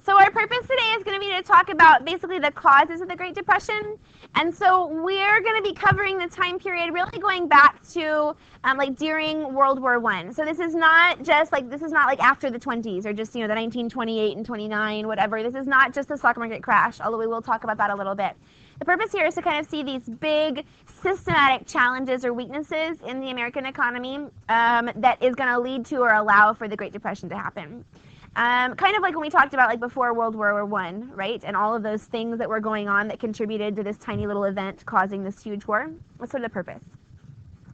So our purpose today is going to be to talk about basically the causes of the Great Depression. And so we're going to be covering the time period really going back to like during World War I. So this is not just like, this is not like after the 20s or just, you know, the 1928 and 29, whatever. This is not just the stock market crash, although we will talk about that a little bit. The purpose here is to kind of see these big systematic challenges or weaknesses in the American economy that is going to lead to or allow for the Great Depression to happen. Kind of like when we talked about like before World War I, right? And all of those things that were going on that contributed to this tiny little event causing this huge war. That's sort of the purpose.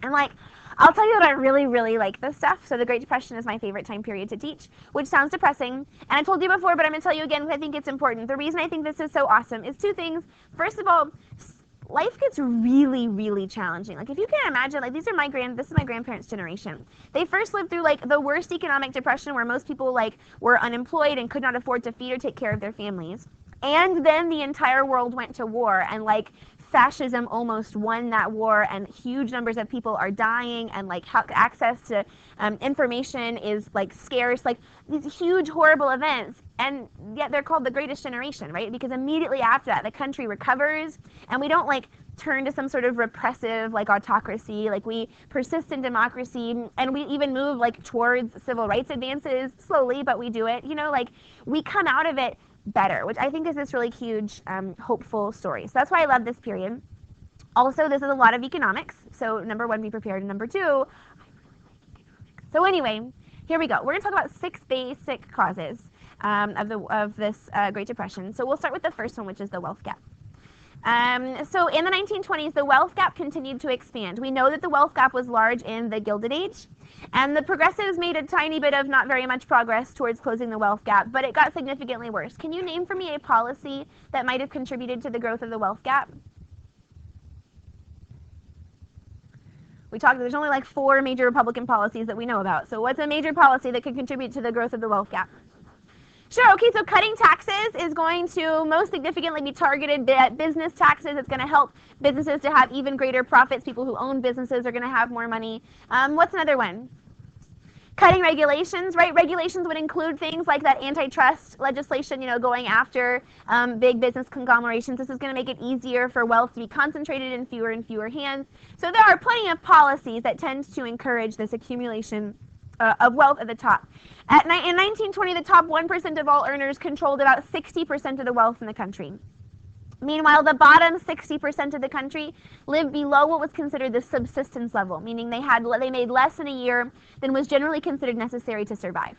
And like, I'll tell you that I really, really like this stuff. So the Great Depression is my favorite time period to teach, which sounds depressing. And I told you before, but I'm going to tell you again because I think it's important. The reason I think this is so awesome is two things. First of all, life gets really, really challenging. Like if you can imagine, like this is my grandparents' generation. They first lived through like the worst economic depression where most people like were unemployed and could not afford to feed or take care of their families. And then the entire world went to war and like fascism almost won that war and huge numbers of people are dying and like access to information is like scarce, like these huge horrible events, and yet they're called the greatest generation, right? Because immediately after that the country recovers and we don't like turn to some sort of repressive like autocracy, like we persist in democracy and we even move like towards civil rights advances slowly, but we do it, you know, like we come out of it better, which I think is this really huge, hopeful story. So that's why I love this period. Also, this is a lot of economics. So number one, be prepared. And number two, so anyway, here we go. We're going to talk about 6 basic causes of this Great Depression. So we'll start with the first one, which is the wealth gap. So in the 1920s, the wealth gap continued to expand. We know that the wealth gap was large in the Gilded Age, and the progressives made a tiny bit of not very much progress towards closing the wealth gap, but it got significantly worse. Can you name for me a policy that might have contributed to the growth of the wealth gap? We talked, there's only like 4 major Republican policies that we know about. So what's a major policy that could contribute to the growth of the wealth gap? Sure, okay, so cutting taxes is going to most significantly be targeted at business taxes. It's going to help businesses to have even greater profits. People who own businesses are going to have more money. What's another one? Cutting regulations, right? Regulations would include things like that antitrust legislation, you know, going after big business conglomerations. This is going to make it easier for wealth to be concentrated in fewer and fewer hands. So there are plenty of policies that tend to encourage this accumulation of wealth at the top. In 1920, the top 1% of all earners controlled about 60% of the wealth in the country. Meanwhile, the bottom 60% of the country lived below what was considered the subsistence level, meaning they made less in a year than was generally considered necessary to survive.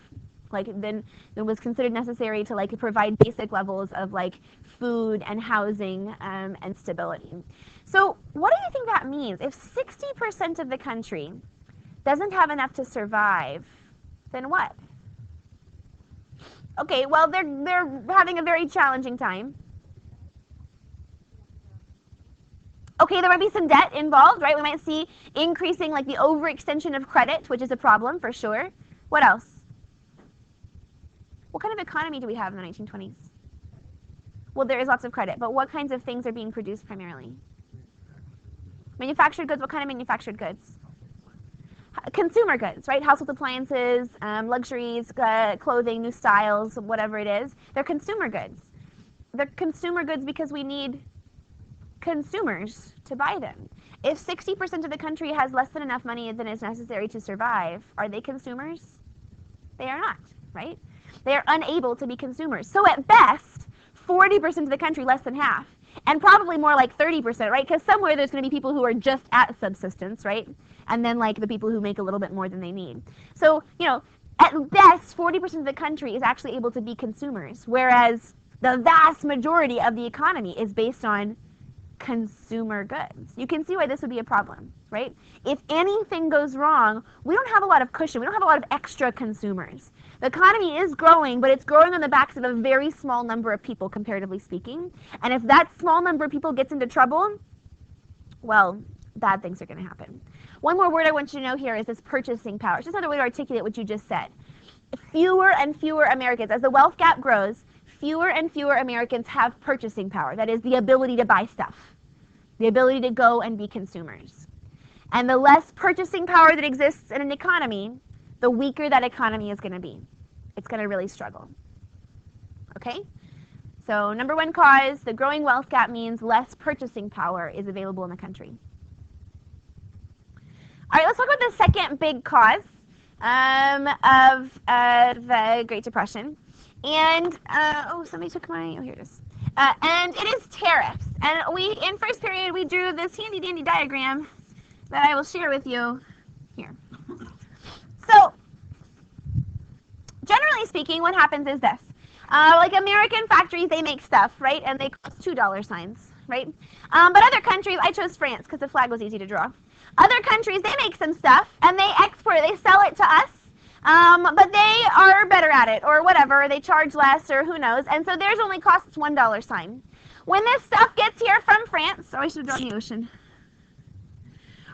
Like than was considered necessary to like provide basic levels of like food and housing and stability. So what do you think that means? If 60% of the country doesn't have enough to survive, then what? Okay, well, they're having a very challenging time. Okay, there might be some debt involved, right? We might see increasing like the overextension of credit, which is a problem for sure. What else? What kind of economy do we have in the 1920s? Well, there is lots of credit, but what kinds of things are being produced primarily? Manufactured goods. What kind of manufactured goods? Consumer goods, right? Household appliances, luxuries, clothing, new styles, whatever it is. They're consumer goods. They're consumer goods because we need consumers to buy them. If 60% of the country has less than enough money than is necessary to survive, are they consumers? They are not, right? They are unable to be consumers. So at best, 40% of the country, less than half, and probably more like 30%, right? Because somewhere there's going to be people who are just at subsistence, right? And then like the people who make a little bit more than they need. So, you know, at best, 40% of the country is actually able to be consumers, whereas the vast majority of the economy is based on consumer goods. You can see why this would be a problem, right? If anything goes wrong, we don't have a lot of cushion. We don't have a lot of extra consumers. The economy is growing, but it's growing on the backs of a very small number of people, comparatively speaking. And if that small number of people gets into trouble, well, bad things are going to happen. One more word I want you to know here is this purchasing power. It's just another way to articulate what you just said. Fewer and fewer Americans, as the wealth gap grows, fewer and fewer Americans have purchasing power. That is the ability to buy stuff, the ability to go and be consumers. And the less purchasing power that exists in an economy, the weaker that economy is going to be. It's going to really struggle. Okay? So number one cause, the growing wealth gap means less purchasing power is available in the country. All right, let's talk about the second big cause of the Great Depression. And, somebody took oh, here it is. And it is tariffs. And in first period, we drew this handy dandy diagram that I will share with you here. So, generally speaking, what happens is this. Like American factories, they make stuff, right? And they cost $2 signs, right? But other countries, I chose France because the flag was easy to draw. Other countries, they make some stuff and they export it, they sell it to us, but they are better at it or whatever, they charge less or who knows, and so theirs only costs $1 sign. When this stuff gets here from France, I should have drawn the ocean.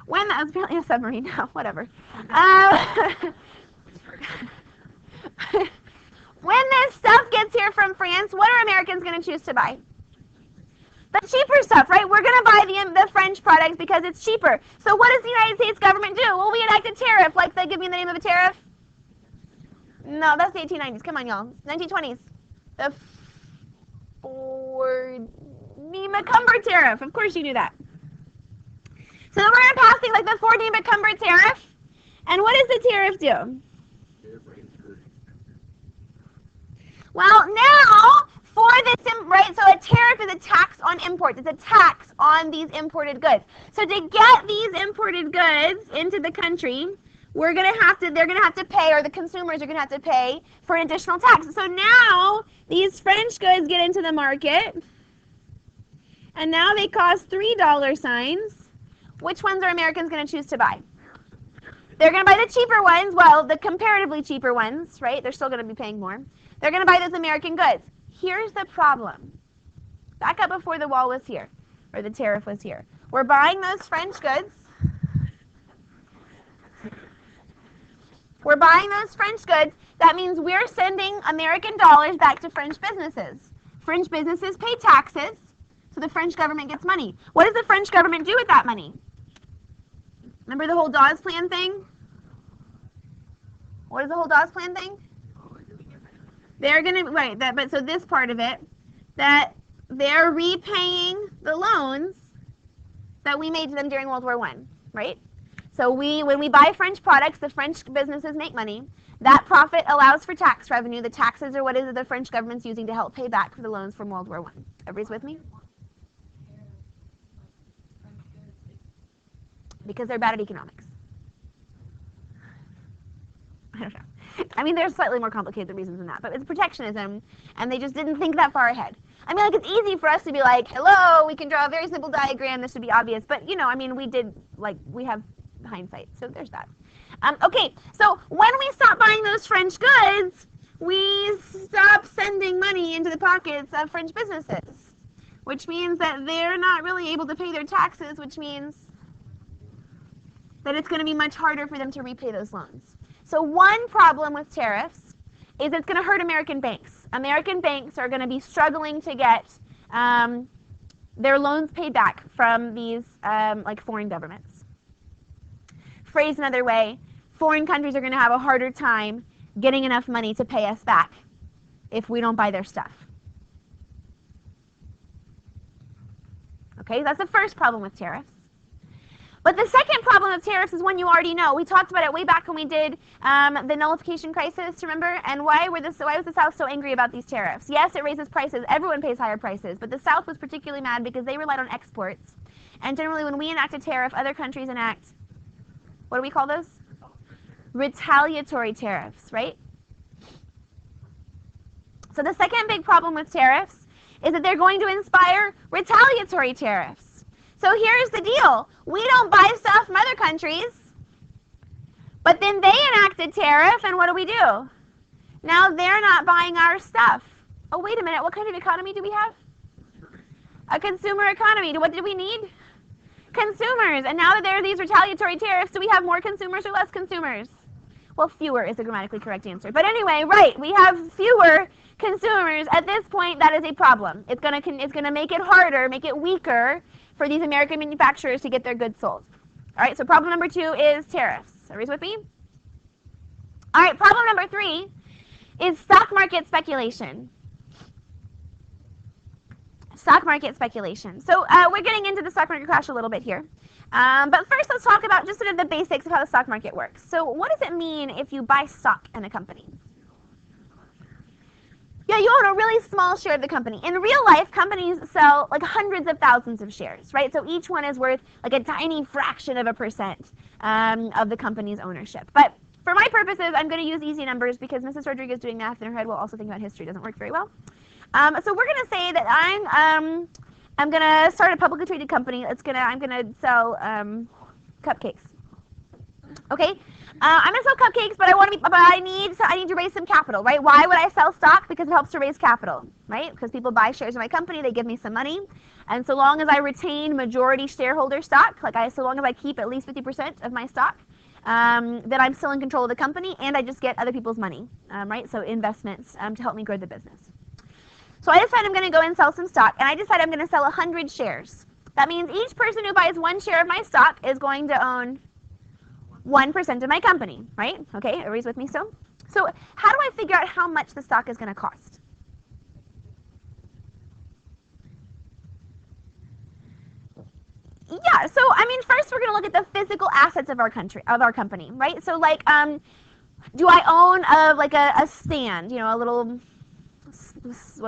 When that was apparently a submarine now, whatever. When this stuff gets here from France, what are Americans going to choose to buy? The cheaper stuff, right? We're going to buy the French products because it's cheaper. So what does the United States government do? Well, we enact a tariff. Like, they give me the name of a tariff? No, that's the 1890s. Come on, y'all. 1920s. The Ford-McCumber tariff. Of course you knew that. So then we're going to pass things like the Ford-McCumber tariff. And what does the tariff do? Well, now, for this, right, so a tariff is a tax on imports. It's a tax on these imported goods. So to get these imported goods into the country, they're going to have to pay, or the consumers are going to have to pay for an additional tax. So now, these French goods get into the market, and now they cost $3 signs. Which ones are Americans going to choose to buy? They're going to buy the cheaper ones, well, the comparatively cheaper ones, right? They're still going to be paying more. They're going to buy those American goods. Here's the problem. Back up before the wall was here, or the tariff was here. We're buying those French goods. We're buying those French goods. That means we're sending American dollars back to French businesses. French businesses pay taxes, so the French government gets money. What does the French government do with that money? Remember the whole Dawes Plan thing? What is the whole Dawes Plan thing? They're going to, right, but so this part of it, that they're repaying the loans that we made to them during World War I, right? So when we buy French products, the French businesses make money. That profit allows for tax revenue. The taxes are what is it the French government's using to help pay back for the loans from World War I. Everybody's with me? Because they're bad at economics. I don't know. I mean, there's slightly more complicated reasons than that, but it's protectionism, and they just didn't think that far ahead. I mean, like, it's easy for us to be like, hello, we can draw a very simple diagram, this should be obvious, but, you know, I mean, we have hindsight, so there's that. Okay, so when we stop buying those French goods, we stop sending money into the pockets of French businesses, which means that they're not really able to pay their taxes, which means that it's going to be much harder for them to repay those loans. So one problem with tariffs is it's going to hurt American banks. American banks are going to be struggling to get their loans paid back from these like foreign governments. Phrased another way, foreign countries are going to have a harder time getting enough money to pay us back if we don't buy their stuff. Okay, that's the first problem with tariffs. But the second problem of tariffs is one you already know. We talked about it way back when we did the nullification crisis, remember? And why was the South so angry about these tariffs? Yes, it raises prices. Everyone pays higher prices. But the South was particularly mad because they relied on exports. And generally when we enact a tariff, other countries enact, what do we call those? Retaliatory tariffs, right? So the second big problem with tariffs is that they're going to inspire retaliatory tariffs. So here's the deal. We don't buy stuff from other countries, but then they enact a tariff, and what do? Now they're not buying our stuff. Oh, wait a minute. What kind of economy do we have? A consumer economy. What did we need? Consumers. And now that there are these retaliatory tariffs, do we have more consumers or less consumers? Well, fewer is the grammatically correct answer. But anyway, right, we have fewer consumers. At this point, that is a problem. It's gonna make it harder, make it weaker for these American manufacturers to get their goods sold. All right, so problem number 2 is tariffs. Everybody's with me? All right, problem number 3 is stock market speculation. Stock market speculation. So we're getting into the stock market crash a little bit here. But first, let's talk about just sort of the basics of how the stock market works. So what does it mean if you buy stock in a company? Yeah, you own a really small share of the company. In real life, companies sell like hundreds of thousands of shares, right? So each one is worth like a tiny fraction of a percent of the company's ownership. But for my purposes, I'm going to use easy numbers because Mrs. Rodriguez doing math in her head while also thinking about history doesn't work very well. So we're going to say that I'm going to start a publicly traded company. I'm going to sell cupcakes. Okay. I'm gonna sell cupcakes, but I need to raise some capital, right? Why would I sell stock? Because it helps to raise capital, right? Because people buy shares in my company, they give me some money, and so long as I retain majority shareholder stock, so long as I keep at least 50% of my stock, then I'm still in control of the company, and I just get other people's money, right? So investments to help me grow the business. So I decide I'm gonna go and sell some stock, and I decide I'm gonna sell 100 shares. That means each person who buys one share of my stock is going to own 1% of my company, right? Okay, everybody's with me still? So how do I figure out how much the stock is going to cost? Yeah, so I mean, first we're going to look at the physical assets of our company, right? So like, do I own a stand, a little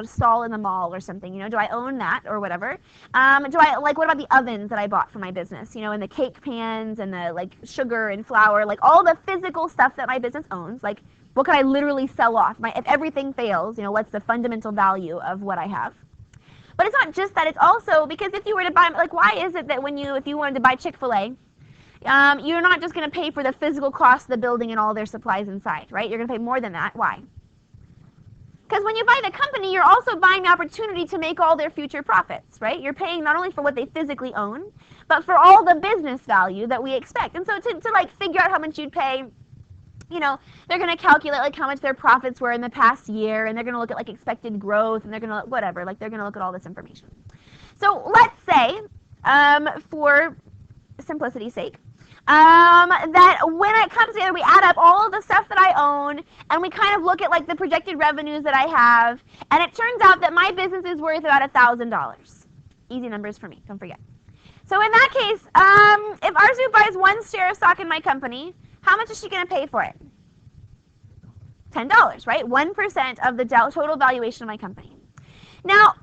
stall in the mall or something, do I own that or whatever? What about the ovens that I bought for my business, and the cake pans and the sugar and flour, all the physical stuff that my business owns, what can I literally sell off? If everything fails, what's the fundamental value of what I have? But it's not just that, it's also because if you were to buy, why is it that if you wanted to buy Chick-fil-A, you're not just going to pay for the physical cost of the building and all their supplies inside, right? You're going to pay more than that. Why? Because when you buy the company, you're also buying the opportunity to make all their future profits, right? You're paying not only for what they physically own, but for all the business value that we expect. And so to figure out how much you'd pay, they're going to calculate how much their profits were in the past year, and they're going to look at expected growth, and they're going to look whatever, they're going to look at all this information. So let's say, for simplicity's sake, that when it comes together, we add up all of the stuff that I own, and we kind of look at the projected revenues that I have, and it turns out that my business is worth about $1,000. Easy numbers for me, don't forget. So in that case, if Arzu buys one share of stock in my company, how much is she going to pay for it? $10, right? 1% of the total valuation of my company. Now,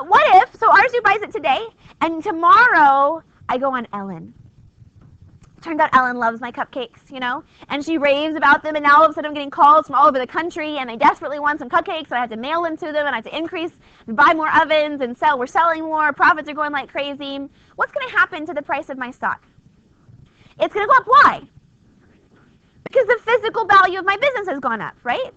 what if, so Arzu buys it today, and tomorrow I go on Ellen. Turns out Ellen loves my cupcakes, and she raves about them, and now all of a sudden I'm getting calls from all over the country, and they desperately want some cupcakes, so I have to mail them to them, and I have to increase, buy more ovens, and we're selling more, profits are going like crazy. What's going to happen to the price of my stock? It's going to go up. Why? Because the physical value of my business has gone up, right?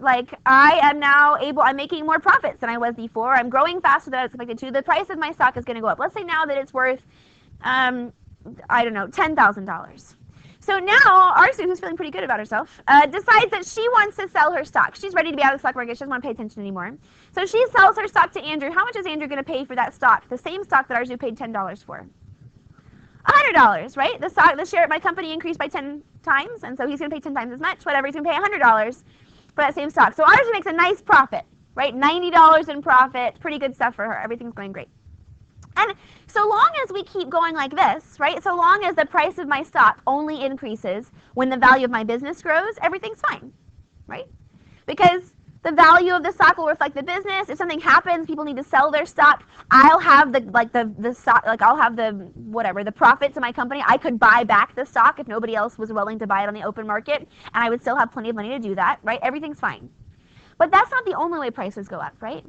I am now I'm making more profits than I was before, I'm growing faster than I was expected to, the price of my stock is going to go up. Let's say now that it's worth, I don't know, $10,000. So now Arzu, who's feeling pretty good about herself, decides that she wants to sell her stock. She's ready to be out of the stock market. She doesn't want to pay attention anymore. So she sells her stock to Andrew. How much is Andrew going to pay for that stock? The same stock that Arzu paid $10 for. $100, right? The share at my company increased by 10 times, and so he's going to pay 10 times as much. Whatever, he's going to pay $100 for that same stock. So Arzu makes a nice profit, right? $90 in profit. Pretty good stuff for her. Everything's going great. And so long as we keep going like this, right, so long as the price of my stock only increases when the value of my business grows, everything's fine, right? Because the value of the stock will reflect the business. If something happens, people need to sell their stock, I'll have the stock, I'll have the profits of my company. I could buy back the stock if nobody else was willing to buy it on the open market, and I would still have plenty of money to do that, right? Everything's fine. But that's not the only way prices go up, right?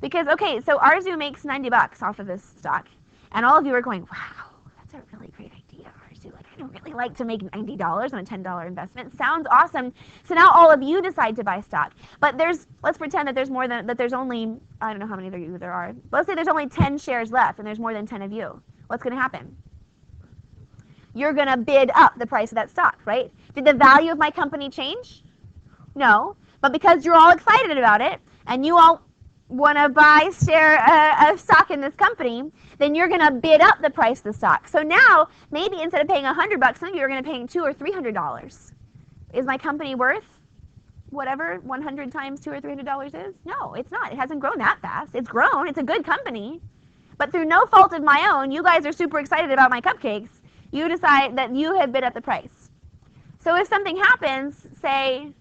Because, okay, so Arzu makes $90 off of this stock, and all of you are going, wow, that's a really great idea, Arzu. I don't really like to make $90 on a $10 investment. Sounds awesome. So now all of you decide to buy stock. But let's pretend that there's only, I don't know how many of you there are. But let's say there's only 10 shares left, and there's more than 10 of you. What's going to happen? You're going to bid up the price of that stock, right? Did the value of my company change? No. But because you're all excited about it, and you all want to buy of stock in this company, then you're going to bid up the price of the stock. So now, maybe instead of paying $100, some of you are going to pay $200 or $300. Is my company worth whatever 100 times $200 or $300 is? No, it's not. It hasn't grown that fast. It's grown. It's a good company. But through no fault of my own, you guys are super excited about my cupcakes. You decide that you have bid at the price. So if something happens, say,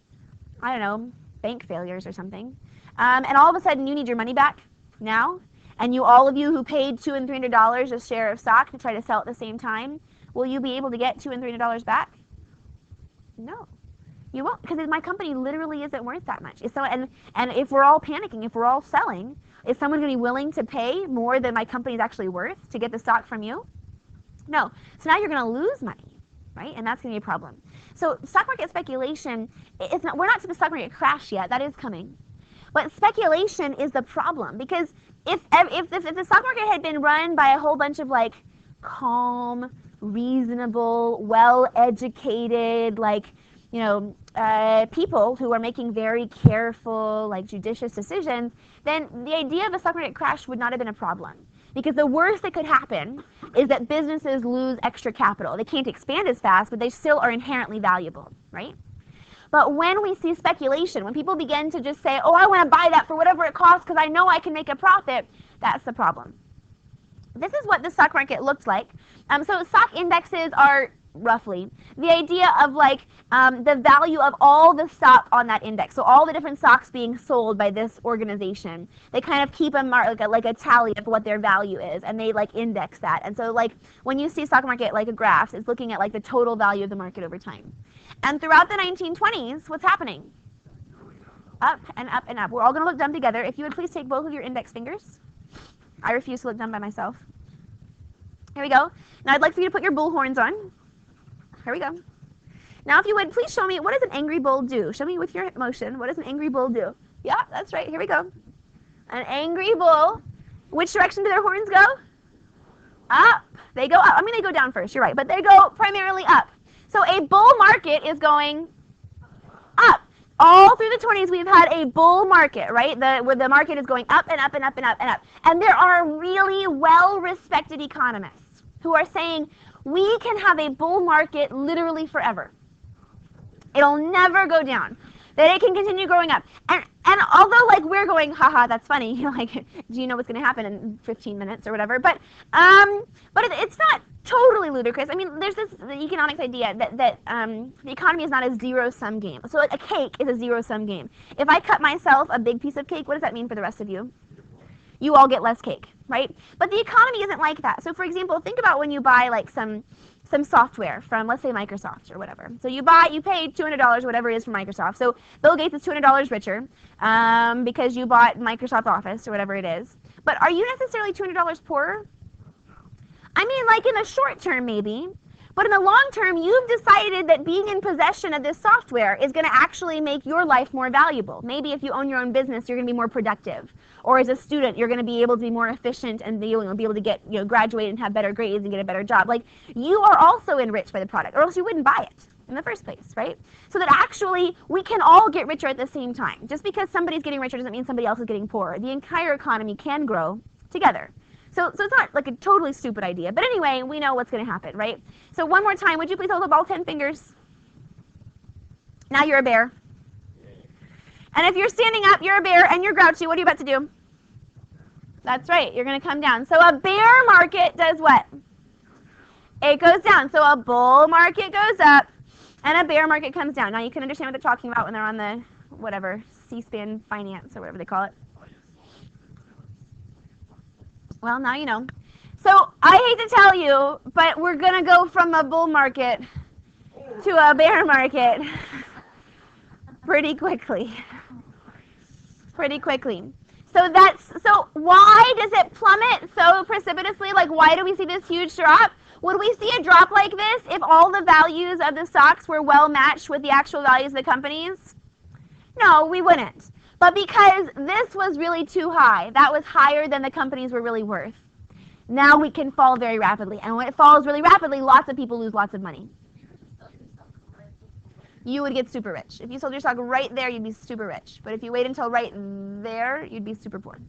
I don't know, bank failures or something, and all of a sudden you need your money back now, and all of you who paid $200 and $300 a share of stock to try to sell at the same time, will you be able to get $200 and $300 back? No. You won't, because my company literally isn't worth that much. And if we're all panicking, if we're all selling, is someone going to be willing to pay more than my company is actually worth to get the stock from you? No. So now you're going to lose money, right? And that's going to be a problem. So stock market speculation, we're not to the stock market crash yet. That is coming. But speculation is the problem, because if the stock market had been run by a whole bunch of like calm, reasonable, well-educated, like, people who are making very careful, like judicious decisions, then the idea of a stock market crash would not have been a problem. Because the worst that could happen is that businesses lose extra capital. They can't expand as fast, but they still are inherently valuable, right? But when we see speculation, when people begin to just say, oh, I want to buy that for whatever it costs because I know I can make a profit, that's the problem. This is what the stock market looks like. So stock indexes are roughly the idea of like the value of all the stock on that index. So all the different stocks being sold by this organization, they kind of keep like a tally of what their value is, and they like index that. And so like when you see stock market like a graph, it's looking at like the total value of the market over time. And throughout the 1920s, what's happening? Up and up and up. We're all going to look dumb together. If you would please take both of your index fingers. I refuse to look dumb by myself. Here we go. Now I'd like for you to put your bull horns on. Here we go. Now if you would, please show me, what does an angry bull do? Show me with your motion. What does an angry bull do? Yeah, that's right. Here we go. An angry bull. Which direction do their horns go? Up. They go up. I mean, they go down first. You're right. But they go primarily up. So a bull market is going up. All through the 20s, we've had a bull market, right? Where the market is going up and up and up and up and up. And there are really well-respected economists who are saying we can have a bull market literally forever. It'll never go down. That it can continue growing up. And although like we're going, haha, that's funny, like, do you know what's going to happen in 15 minutes or whatever? But it's not totally ludicrous. I mean, there's the economics idea that the economy is not a zero-sum game. So like a cake is a zero-sum game. If I cut myself a big piece of cake, what does that mean for the rest of you? You all get less cake, right? But the economy isn't like that. So for example, think about when you buy like some software from, let's say, Microsoft or whatever. So you pay $200, whatever it is, for Microsoft. So Bill Gates is $200 richer because you bought Microsoft Office or whatever it is. But are you necessarily $200 poorer? I mean, like in the short term, maybe. But in the long term, you've decided that being in possession of this software is going to actually make your life more valuable. Maybe if you own your own business, you're going to be more productive. Or as a student, you're going to be able to be more efficient and be able to get, graduate and have better grades and get a better job. Like, you are also enriched by the product, or else you wouldn't buy it in the first place, right? So that actually, we can all get richer at the same time. Just because somebody's getting richer doesn't mean somebody else is getting poorer. The entire economy can grow together. So it's not like a totally stupid idea. But anyway, we know what's going to happen, right? So one more time, would you please hold up all 10 fingers? Now you're a bear. And if you're standing up, you're a bear, and you're grouchy, what are you about to do? That's right, you're going to come down. So a bear market does what? It goes down. So a bull market goes up, and a bear market comes down. Now you can understand what they're talking about when they're on the, whatever, C-SPAN finance or whatever they call it. Well, now you know. So I hate to tell you, but we're going to go from a bull market to a bear market pretty quickly. Pretty quickly. So why does it plummet so precipitously? Like, why do we see this huge drop? Would we see a drop like this if all the values of the stocks were well matched with the actual values of the companies? No, we wouldn't. But because this was really too high, that was higher than the companies were really worth, now we can fall very rapidly. And when it falls really rapidly, lots of people lose lots of money. You would get super rich. If you sold your stock right there, you'd be super rich. But if you wait until right there, you'd be super poor.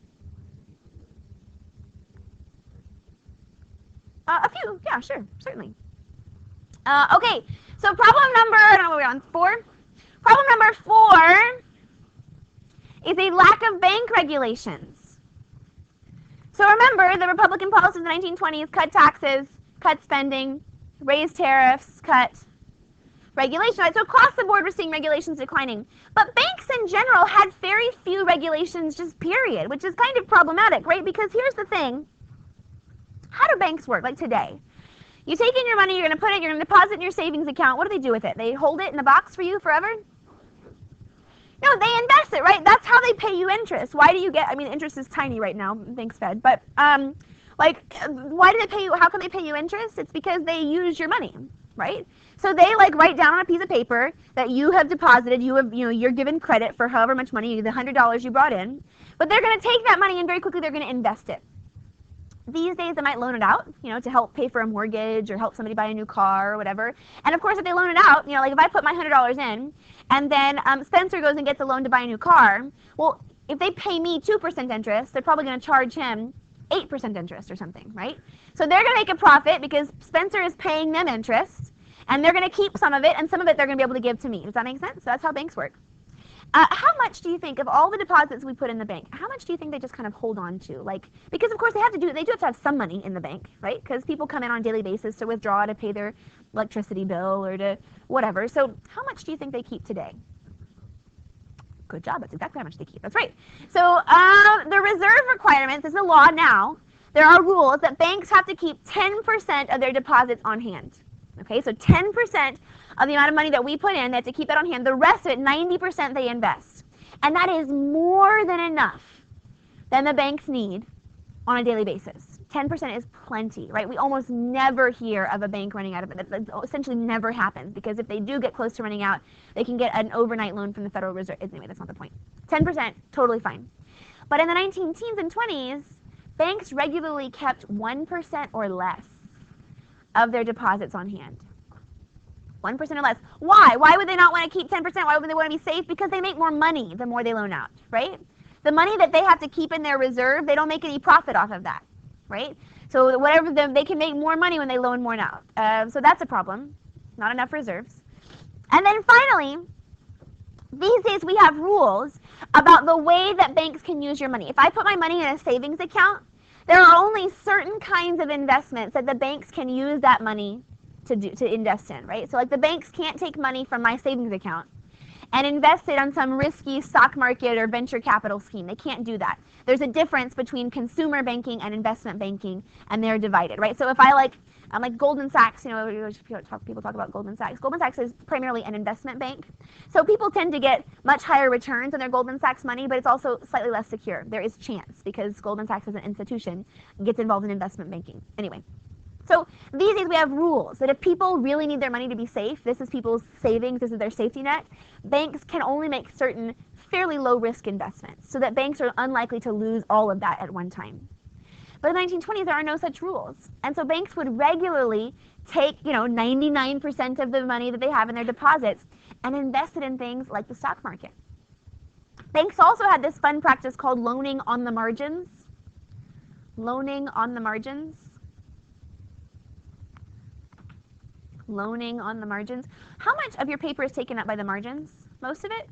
A few, yeah, sure, certainly. Okay, so problem number, I don't know what we're on, 4? Problem number 4 is a lack of bank regulations. So remember, the Republican policies in the 1920s: cut taxes, cut spending, raise tariffs, cut regulation. Right? So across the board, we're seeing regulations declining. But banks in general had very few regulations, just period, which is kind of problematic, right? Because here's the thing. How do banks work, like today? You take in your money, you're going to deposit it in your savings account. What do they do with it? They hold it in a box for you forever? No, they invest it, right? That's how they pay you interest. Why do you get, interest is tiny right now, thanks Fed, but why do they pay you, how can they pay you interest? It's because they use your money, right? So they write down on a piece of paper that you have deposited, you're given credit for however much money, the $100 you brought in, but they're going to take that money and very quickly they're going to invest it. These days they might loan it out, to help pay for a mortgage or help somebody buy a new car or whatever. And of course if they loan it out, if I put my $100 in and then Spencer goes and gets a loan to buy a new car, well, if they pay me 2% interest, they're probably going to charge him 8% interest or something, right? So they're going to make a profit because Spencer is paying them interest, and they're going to keep some of it, and some of it they're going to be able to give to me. Does that make sense? So that's how banks work. How much do you think of all the deposits we put in the bank, how much do you think they just kind of hold on to? Because of course they do have to have some money in the bank, right? Because people come in on a daily basis to withdraw to pay their electricity bill or to whatever. So how much do you think they keep today? Good job, that's exactly how much they keep. That's right. So the reserve requirements is a law now. There are rules that banks have to keep 10% of their deposits on hand. Okay, so 10% of the amount of money that we put in, they have to keep that on hand. The rest of it, 90%, they invest. And that is more than enough than the banks need on a daily basis. 10% is plenty, right? We almost never hear of a bank running out of it. That essentially never happens, because if they do get close to running out, they can get an overnight loan from the Federal Reserve. Anyway, that's not the point. 10%, totally fine. But in the 19-teens and 20s, banks regularly kept 1% or less of their deposits on hand. 1% or less. Why? Why would they not want to keep 10%? Why would they want to be safe? Because they make more money the more they loan out, right? The money that they have to keep in their reserve, they don't make any profit off of that, right? So they can make more money when they loan more out. So that's a problem. Not enough reserves. And then finally, these days we have rules about the way that banks can use your money. If I put my money in a savings account, there are only certain kinds of investments that the banks can use that money to invest in, right? So the banks can't take money from my savings account and invest it on some risky stock market or venture capital scheme. They can't do that. There's a difference between consumer banking and investment banking, and they're divided, right? So if I'm like Goldman Sachs, people talk about Goldman Sachs. Goldman Sachs is primarily an investment bank. So people tend to get much higher returns on their Goldman Sachs money, but it's also slightly less secure. There is chance because Goldman Sachs as an institution gets involved in investment banking. Anyway, so these days we have rules that if people really need their money to be safe, this is people's savings, this is their safety net, banks can only make certain fairly low risk investments so that banks are unlikely to lose all of that at one time. But in the 1920s, there are no such rules. And so banks would regularly take, 99% of the money that they have in their deposits and invest it in things like the stock market. Banks also had this fun practice called loaning on the margins. Loaning on the margins. Loaning on the margins. How much of your paper is taken up by the margins? Most of it?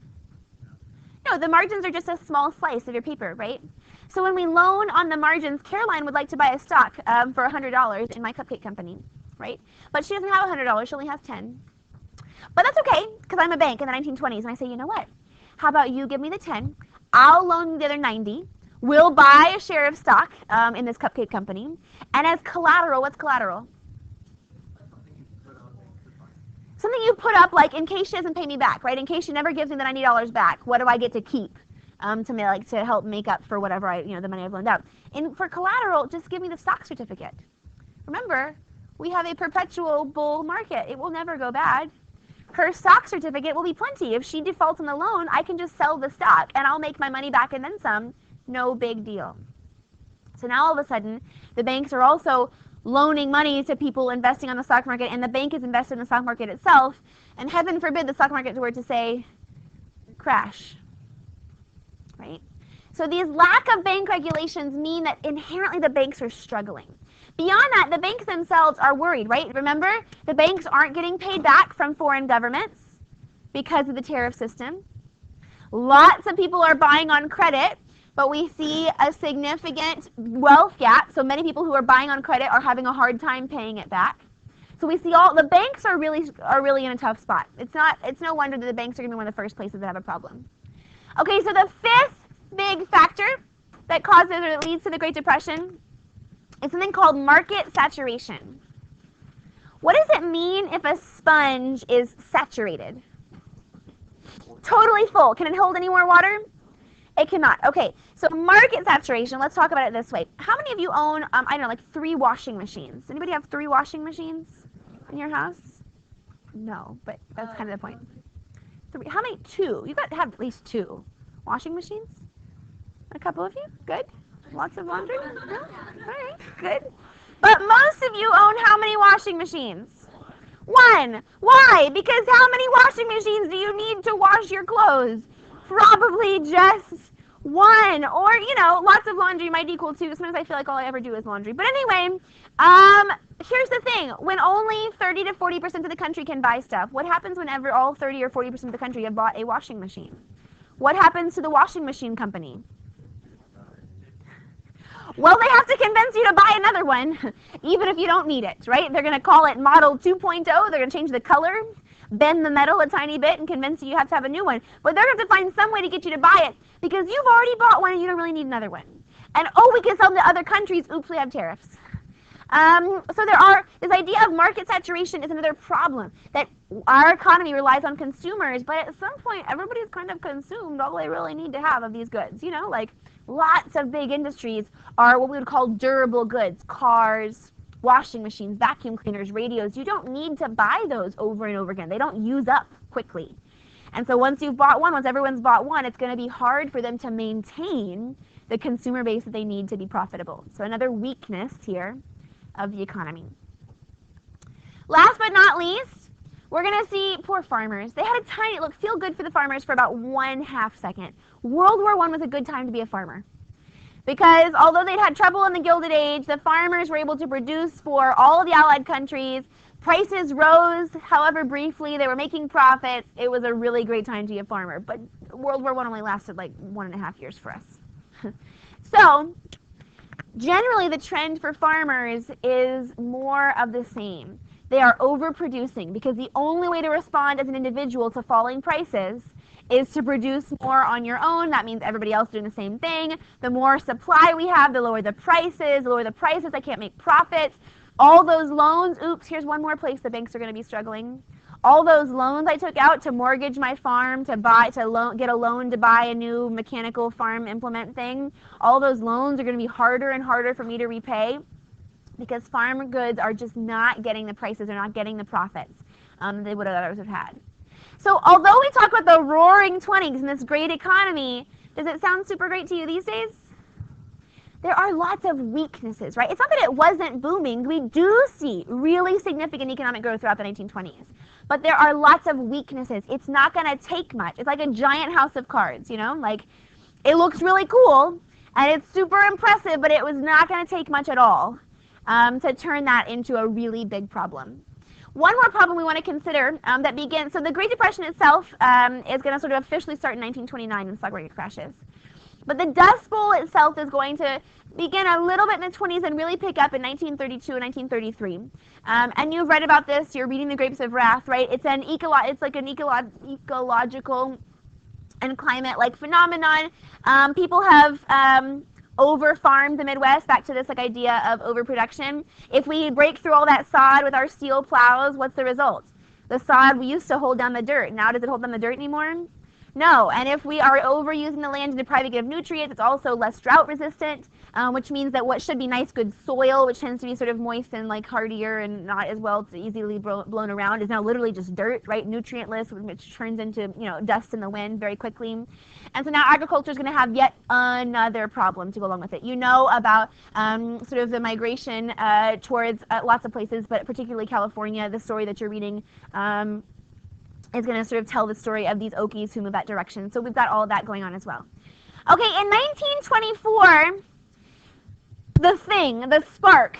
No, the margins are just a small slice of your paper, right? So when we loan on the margins, Caroline would like to buy a stock for $100 in my cupcake company, right? But she doesn't have $100, she only has 10. But that's okay, because I'm a bank in the 1920s, and I say, you know what? How about you give me the 10, I'll loan the other 90, we'll buy a share of stock in this cupcake company, and as collateral, what's collateral? Something you put up, in case she doesn't pay me back, right? In case she never gives me the $90 back, what do I get to keep to help make up for whatever the money I've loaned out? And for collateral, just give me the stock certificate. Remember, we have a perpetual bull market. It will never go bad. Her stock certificate will be plenty. If she defaults on the loan, I can just sell the stock and I'll make my money back and then some. No big deal. So now all of a sudden, the banks are also loaning money to people investing on the stock market, and the bank is invested in the stock market itself, and heaven forbid the stock market were to say crash, right? So these lack of bank regulations mean that inherently the banks are struggling. Beyond that, the banks themselves are worried, right? Remember, the banks aren't getting paid back from foreign governments because of the tariff system. Lots of people are buying on credit, but we see a significant wealth gap. So many people who are buying on credit are having a hard time paying it back. So we see all the banks are really in a tough spot. It's no wonder that the banks are going to be one of the first places that have a problem. Okay, so the fifth big factor that causes or that leads to the Great Depression is something called market saturation. What does it mean if a sponge is saturated? Totally full. Can it hold any more water? It cannot. Okay, so market saturation, let's talk about it this way. How many of you own, I don't know, like 3 washing machines? Anybody have 3 washing machines in your house? No, but that's kind of the point. 3. How many? 2. You got to have at least 2 washing machines? A couple of you? Good. Lots of laundry? No? All right, good. But most of you own how many washing machines? 1. Why? Because how many washing machines do you need to wash your clothes? Probably just 1. Or, you know, lots of laundry might equal 2. Sometimes I feel like all I ever do is laundry. But anyway, here's the thing. When only 30 to 40% of the country can buy stuff, what happens whenever all 30 or 40% of the country have bought a washing machine? What happens to the washing machine company? Well, they have to convince you to buy another one, even if you don't need it, right? They're going to call it Model 2.0. They're going to change the color, bend the metal a tiny bit, and convince you have to have a new one. But they're going to have to find some way to get you to buy it because you've already bought one and you don't really need another one. And, oh, we can sell them to other countries. Oops, we have tariffs. So this idea of market saturation is another problem, that our economy relies on consumers, but at some point, everybody's kind of consumed all they really need to have of these goods. You know, like lots of big industries are what we would call durable goods, cars, washing machines, vacuum cleaners, radios. You don't need to buy those over and over again. They don't use up quickly. And so once you've bought one, once everyone's bought one, it's going to be hard for them to maintain the consumer base that they need to be profitable. So another weakness here of the economy. Last but not least, we're going to see poor farmers. They had a tiny, feel good for the farmers for about 1/2 second. World War I was a good time to be a farmer. Because although they'd had trouble in the Gilded Age, the farmers were able to produce for all of the Allied countries. Prices rose, however briefly. They were making profits. It was a really great time to be a farmer. But World War I only lasted like 1.5 years for us. So, generally the trend for farmers is more of the same. They are overproducing because the only way to respond as an individual to falling prices is to produce more on your own. That means everybody else doing the same thing. The more supply we have, the lower the prices. The lower the prices, I can't make profits. All those loans, oops, here's one more place the banks are going to be struggling. All those loans I took out to mortgage my farm, to get a loan to buy a new mechanical farm implement thing, all those loans are going to be harder and harder for me to repay because farm goods are just not getting the prices, they're not getting the profits they would others have had. So although we talk about the roaring 20s and this great economy, does it sound super great to you these days? There are lots of weaknesses, right? It's not that it wasn't booming. We do see really significant economic growth throughout the 1920s. But there are lots of weaknesses. It's not going to take much. It's like a giant house of cards, you know? Like, it looks really cool, and it's super impressive, but it was not going to take much at all to turn that into a really big problem. One more problem we want to consider that begins, so the Great Depression itself is going to sort of officially start in 1929 when the stock market crashes. But the Dust Bowl itself is going to begin a little bit in the 20s and really pick up in 1932 and 1933. And you've read about this. You're reading The Grapes of Wrath, right? It's like an ecological and climate-like phenomenon. People have over-farmed the Midwest, back to this idea of overproduction. If we break through all that sod with our steel plows, what's the result? The sod we used to hold down the dirt. Now does it hold down the dirt anymore? No, and if we are overusing the land and depriving it of nutrients, it's also less drought resistant, which means that what should be nice, good soil, which tends to be sort of moist and like hardier and not as well easily blown around, is now literally just dirt, right? Nutrientless, which turns into dust in the wind very quickly. And so now agriculture is going to have yet another problem to go along with it. You know about sort of the migration towards lots of places, but particularly California. The story that you're reading is going to sort of tell the story of these Okies who move that direction. So we've got all of that going on as well. Okay, in 1924, the spark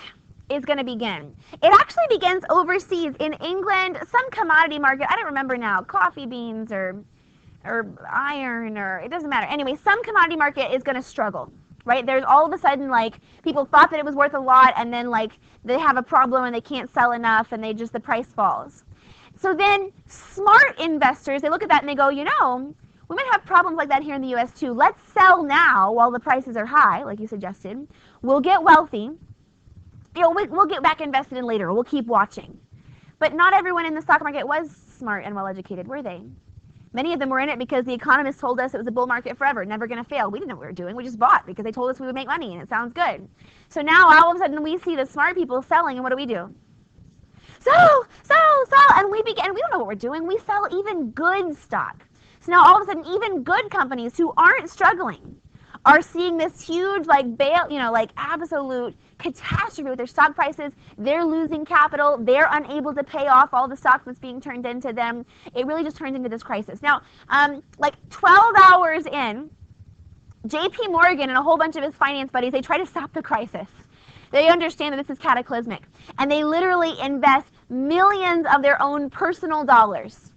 is going to begin. It actually begins overseas in England, some commodity market, I don't remember now, coffee beans or or iron, or it doesn't matter. Anyway, some commodity market is going to struggle, right? There's all of a sudden, like, people thought that it was worth a lot, and then, like, they have a problem and they can't sell enough, and the price falls. So then smart investors, they look at that and they go, you know, we might have problems like that here in the US too. Let's sell now while the prices are high, like you suggested. We'll get wealthy. You know, we'll get back invested in later. We'll keep watching. But not everyone in the stock market was smart and well educated, were they? Many of them were in it because the economists told us it was a bull market forever, never going to fail. We didn't know what we were doing. We just bought because they told us we would make money and it sounds good. So now all of a sudden we see the smart people selling, and what do? Sell, and we don't know what we're doing. We sell even good stock. So now all of a sudden even good companies who aren't struggling are seeing this huge absolute catastrophe with their stock prices. They're losing capital. They're unable to pay off all the stock that's being turned into them. It really just turns into this crisis. Now, like 12 hours in, JP Morgan and a whole bunch of his finance buddies, they try to stop the crisis. They understand that this is cataclysmic, and they literally invest millions of their own personal dollars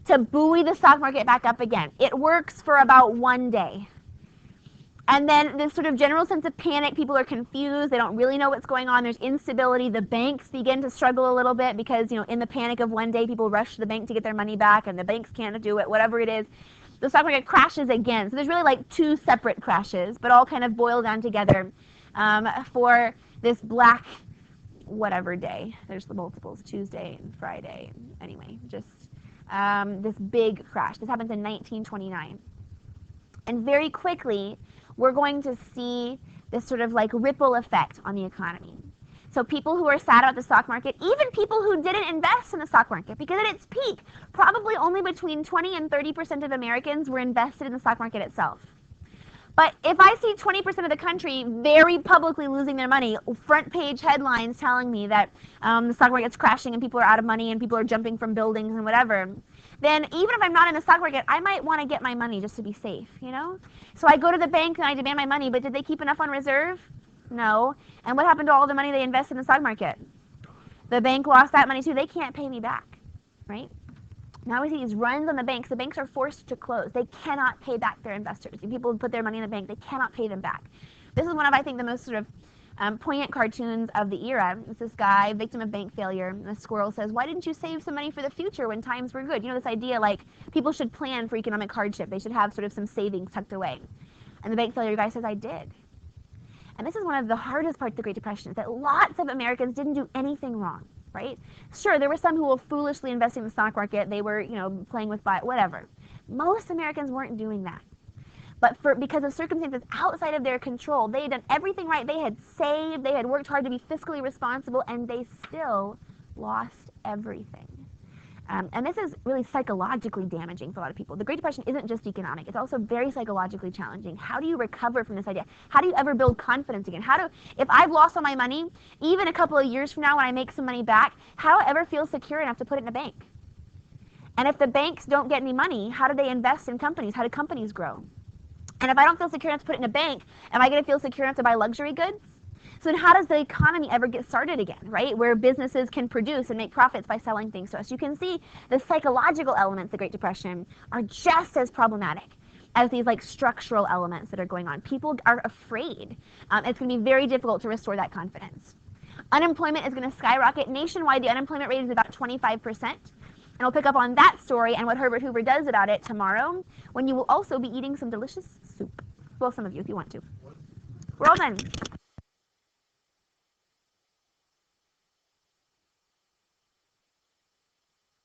to buoy the stock market back up again. It works for about 1 day. And then this sort of general sense of panic, people are confused, they don't really know what's going on, there's instability, the banks begin to struggle a little bit because, you know, in the panic of 1 day, people rush to the bank to get their money back, and the banks can't do it, whatever it is. The stock market crashes again. So there's really like 2 separate crashes, but all kind of boil down together for this black whatever day. There's the multiples, Tuesday and Friday. Anyway, just this big crash. This happens in 1929. And very quickly, we're going to see this sort of like ripple effect on the economy. So people who are sad about the stock market, even people who didn't invest in the stock market, because at its peak, probably only between 20 and 30% of Americans were invested in the stock market itself. But if I see 20% of the country very publicly losing their money, front page headlines telling me that the stock market's crashing and people are out of money and people are jumping from buildings and whatever, then even if I'm not in the stock market, I might want to get my money just to be safe, you know? So I go to the bank and I demand my money, but did they keep enough on reserve? No. And what happened to all the money they invested in the stock market? The bank lost that money too. They can't pay me back, right? Now we see these runs on the banks. The banks are forced to close. They cannot pay back their investors. People put their money in the bank. They cannot pay them back. This is one of, I think, the most sort of poignant cartoons of the era. It's this guy, victim of bank failure, and the squirrel says, why didn't you save some money for the future when times were good? You know, this idea like people should plan for economic hardship. They should have sort of some savings tucked away. And the bank failure guy says, I did. And this is one of the hardest parts of the Great Depression, is that lots of Americans didn't do anything wrong. Right? Sure, there were some who were foolishly investing in the stock market. They were, you know, playing with whatever. Most Americans weren't doing that. But because of circumstances outside of their control, they had done everything right. They had saved, they had worked hard to be fiscally responsible, and they still lost everything. And this is really psychologically damaging for a lot of people. The Great Depression isn't just economic. It's also very psychologically challenging. How do you recover from this idea? How do you ever build confidence again? If I've lost all my money, even a couple of years from now when I make some money back, how do I ever feel secure enough to put it in a bank? And if the banks don't get any money, how do they invest in companies? How do companies grow? And if I don't feel secure enough to put it in a bank, am I going to feel secure enough to buy luxury goods? So then how does the economy ever get started again, right? Where businesses can produce and make profits by selling things to us. You can see the psychological elements of the Great Depression are just as problematic as these like structural elements that are going on. People are afraid. It's going to be very difficult to restore that confidence. Unemployment is going to skyrocket. Nationwide, the unemployment rate is about 25%. And we'll pick up on that story and what Herbert Hoover does about it tomorrow, when you will also be eating some delicious soup. Well, some of you if you want to. We're all done.